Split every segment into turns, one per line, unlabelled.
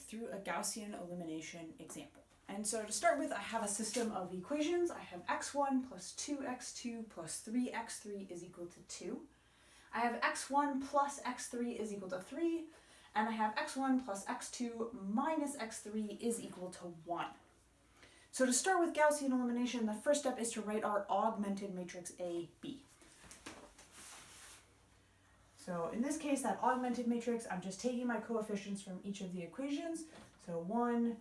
through a Gaussian elimination example. And so to start with, I have a system of equations. I have x1 plus 2x2 plus 3x3 is equal to 2. I have x1 plus x3 is equal to 3. And I have x1 plus x2 minus x3 is equal to 1. So to start with Gaussian elimination, the first step is to write our augmented matrix A, B. So in this case, that augmented matrix, I'm just taking my coefficients from each of the equations. So 1,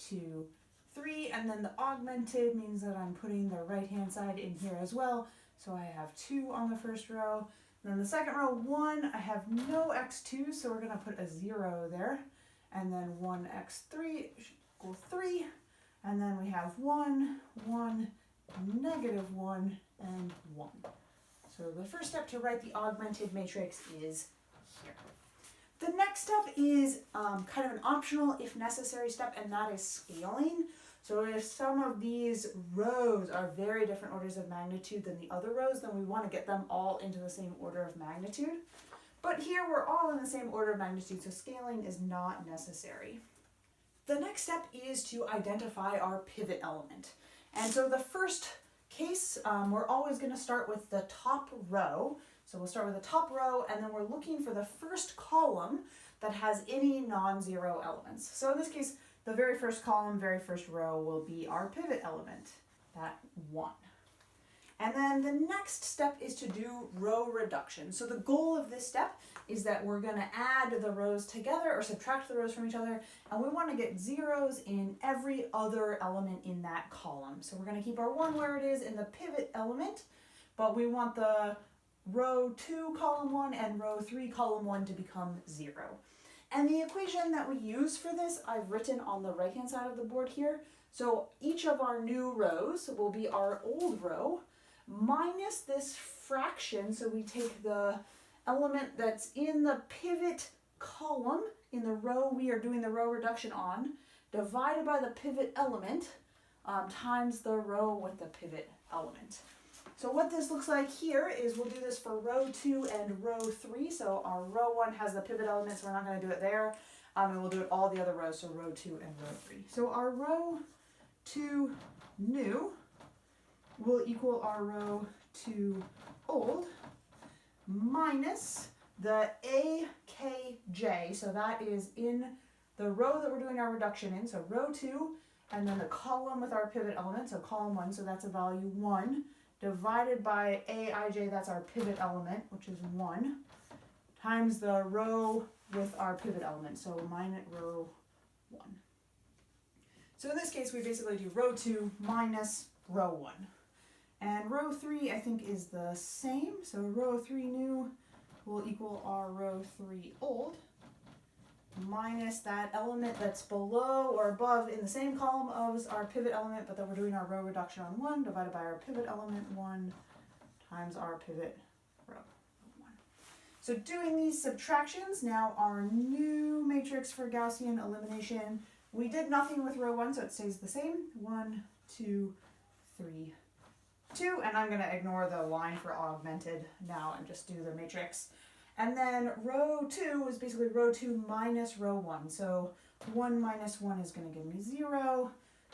2, 3, and then the augmented means that I'm putting the right-hand side in here as well. So I have 2 on the first row. And then the second row, 1, I have no x2, so we're going to put a 0 there. And then 1x3 equals 3. And then we have 1, 1, negative 1, and 1. So the first step to write the augmented matrix is here. The next step is kind of an optional, if necessary, step, and that is scaling. So if some of these rows are very different orders of magnitude than the other rows, then we want to get them all into the same order of magnitude. But here we're all in the same order of magnitude, so scaling is not necessary. The next step is to identify our pivot element. And so the first case, we're always going to start with the top row. So we'll start with the top row, and then we're looking for the first column that has any non-zero elements. So in this case, the very first column, very first row will be our pivot element, that 1. And then the next step is to do row reduction. So the goal of this step is that we're going to add the rows together or subtract the rows from each other, and we want to get zeros in every other element in that column. So we're going to keep our 1 where it is in the pivot element, but we want the row 2 column 1 and row 3 column 1 to become 0. And the equation that we use for this, I've written on the right hand side of the board here. So each of our new rows will be our old row minus this fraction. So we take the element that's in the pivot column in the row we are doing the row reduction on, divided by the pivot element times the row with the pivot element. So what this looks like here is we'll do this for row 2 and row 3. So our row 1 has the pivot element, so we're not going to do it there. And we'll do it all the other rows, so row 2 and row 3. So our row 2 new will equal our row 2 old minus the AKJ. So that is in the row that we're doing our reduction in. So row 2 and then the column with our pivot element. So column 1, so that's a value 1. Divided by Aij, that's our pivot element, which is 1, times the row with our pivot element, so minus row 1. So in this case, we basically do row 2 minus row 1. And row 3, I think, is the same. So row 3 new will equal our row 3 old minus that element that's below or above in the same column as our pivot element, but then we're doing our row reduction on 1 divided by our pivot element 1 times our pivot row 1. So doing these subtractions, now our new matrix for Gaussian elimination, we did nothing with row 1, so it stays the same. 1, 2, 3, 2, and I'm going to ignore the line for augmented now and just do the matrix. And then row 2 is basically row 2 minus row 1. So 1 minus 1 is going to give me 0.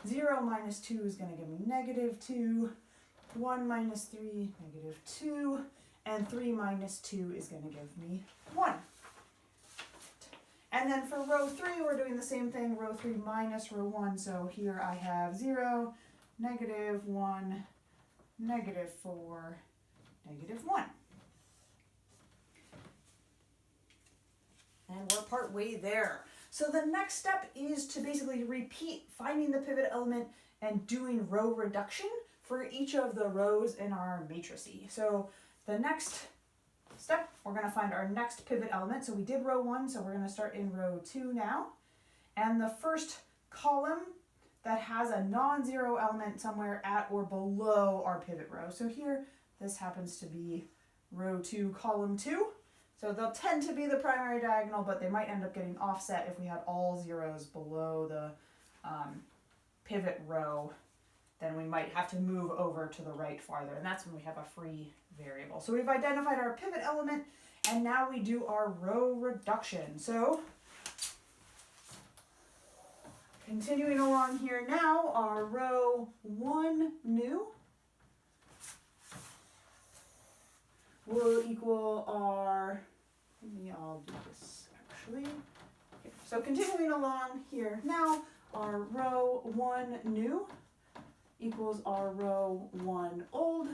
0 minus 2 is going to give me negative 2. 1 minus 3, negative 2. And 3 minus 2 is going to give me 1. And then for row 3, we're doing the same thing, row 3 minus row 1. So here I have 0, negative 1, negative 4, negative 1. And we're part way there. So the next step is to basically repeat finding the pivot element and doing row reduction for each of the rows in our matrices. So the next step, we're going to find our next pivot element. So we did row 1, so we're going to start in row 2 now. And the first column that has a non-zero element somewhere at or below our pivot row. So here, this happens to be row 2, column 2. So they'll tend to be the primary diagonal, but they might end up getting offset if we had all zeros below the pivot row. Then we might have to move over to the right farther, and that's when we have a free variable. So we've identified our pivot element, and now we do our row reduction. So continuing along here now, our row 1 new will equal our, I'll do this actually. Okay. So continuing along here now, our row 1 new equals our row 1 old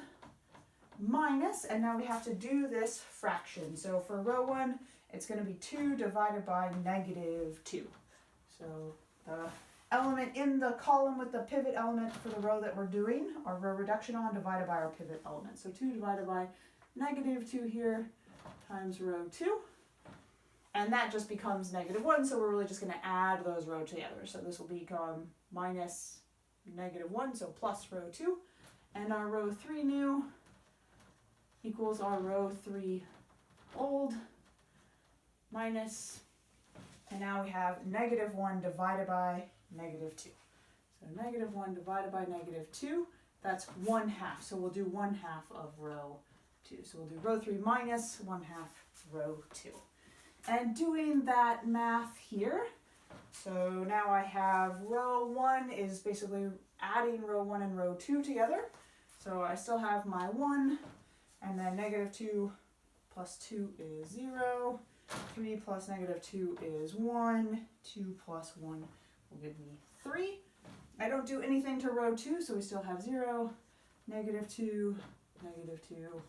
minus, and now we have to do this fraction. So for row 1, it's going to be 2 divided by -2. So the element in the column with the pivot element for the row that we're doing, our row reduction on, divided by our pivot element. So 2 divided by -2 here times row 2. And that just becomes -1, so we're really just going to add those rows together. So this will become minus -1, so plus row 2. And our row 3 new equals our row 3 old minus, and now we have -1 divided by -2. So -1 divided by -2, that's 1/2. So we'll do 1/2 of row 2. So we'll do row 3 minus 1/2 row 2. And doing that math here, so now I have row 1 is basically adding row 1 and row 2 together. So I still have my 1, and then -2 plus 2 is 0. 3 plus -2 is 1. 2 plus 1 will give me 3. I don't do anything to row 2, so we still have 0, -2, -2,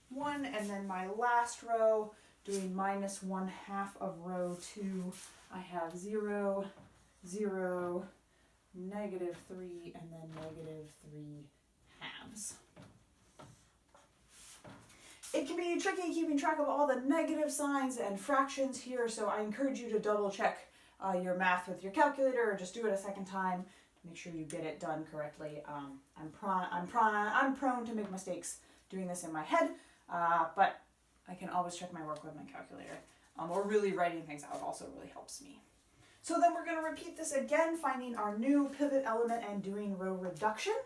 1. And then my last row, doing minus 1/2 of row 2, I have 0, 0, -3, and then -3/2. It can be tricky keeping track of all the negative signs and fractions here, so I encourage you to double check your math with your calculator, or just do it a second time to make sure you get it done correctly. I'm prone to make mistakes doing this in my head, but I can always check my work with my calculator. Or really writing things out also really helps me. So then we're going to repeat this again, finding our new pivot element and doing row reduction.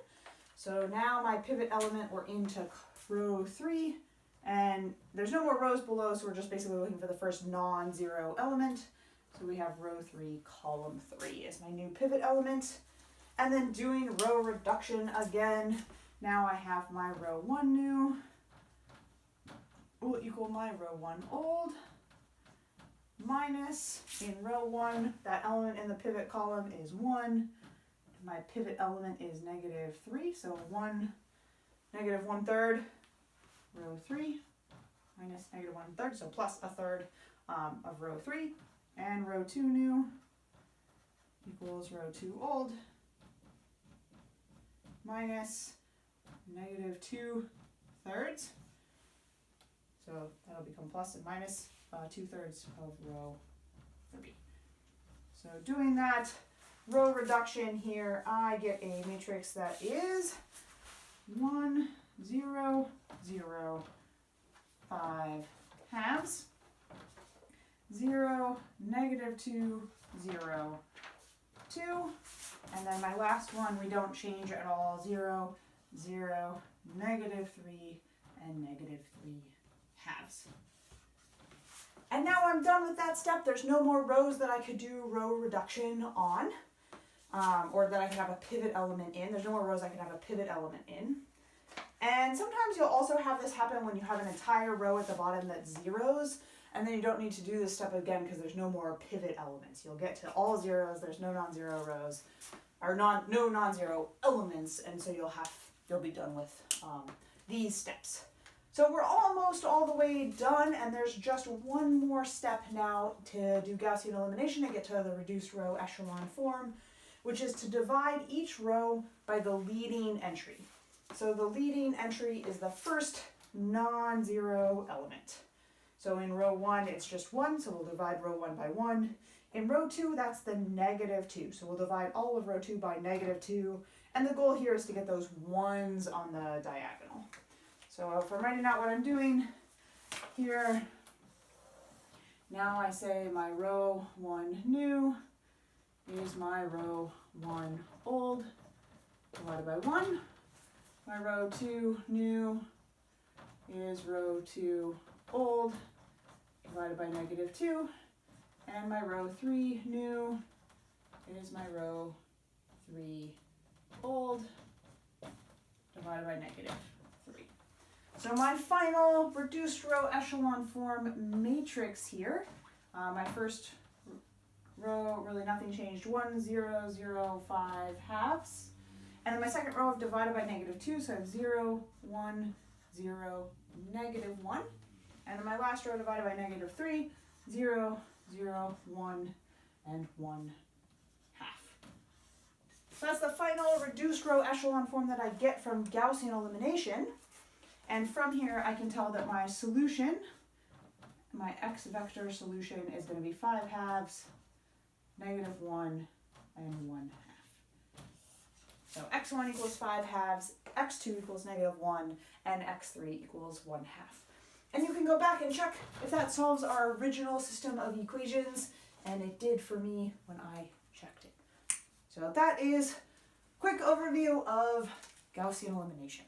So now my pivot element, we're into row 3, and there's no more rows below, so we're just basically looking for the first non-zero element. So we have row 3, column 3 is my new pivot element. And then doing row reduction again. Now I have my row 1 new will equal my row 1 old minus, in row 1, that element in the pivot column is 1. My pivot element is -3, so 1, -1/3, row 3, minus -1/3, so plus 1/3 of row 3. And row 2 new equals row 2 old minus -2/3. So that'll become plus and minus 2/3 of row 3. So doing that row reduction here, I get a matrix that is 1, 0, 0, 5 halves, 0, -2, 0, 2, and then my last one we don't change at all, 0, 0, -3, and -3 halves. And now I'm done with that step. There's no more rows that I could do row reduction on, or that I could have a pivot element in. There's no more rows I could have a pivot element in. And sometimes you'll also have this happen when you have an entire row at the bottom that's zeros, and then you don't need to do this step again because there's no more pivot elements. You'll get to all zeros, there's no non-zero rows, or no non-zero elements, and so you'll be done with these steps. So we're almost all the way done, and there's just one more step now to do Gaussian elimination and get to the reduced row echelon form, which is to divide each row by the leading entry. So the leading entry is the first non-zero element. So in row 1, it's just 1, so we'll divide row 1 by 1. In row 2, that's the -2, so we'll divide all of row 2 by -2, and the goal here is to get those 1s on the diagonal. So if I'm writing out what I'm doing here, now I say my row 1 new is my row 1 old divided by 1. My row 2 new is row 2 old divided by -2. And my row 3 new is my row 3 old divided by negative 3. So my final reduced row echelon form matrix here, my first row, really nothing changed, 1, 0, 0, 5 halves. And then my second row I've divided by negative 2, so I have 0, 1, 0, negative 1. And then my last row divided by negative 3, 0, 0, 1, and 1 half. So that's the final reduced row echelon form that I get from Gaussian elimination. And from here I can tell that my solution, my x vector solution, is going to be 5 halves, negative 1, and 1 half. So x1 equals 5 halves, x2 equals negative 1, and x3 equals 1 half. And you can go back and check if that solves our original system of equations, and it did for me when I checked it. So that is a quick overview of Gaussian elimination.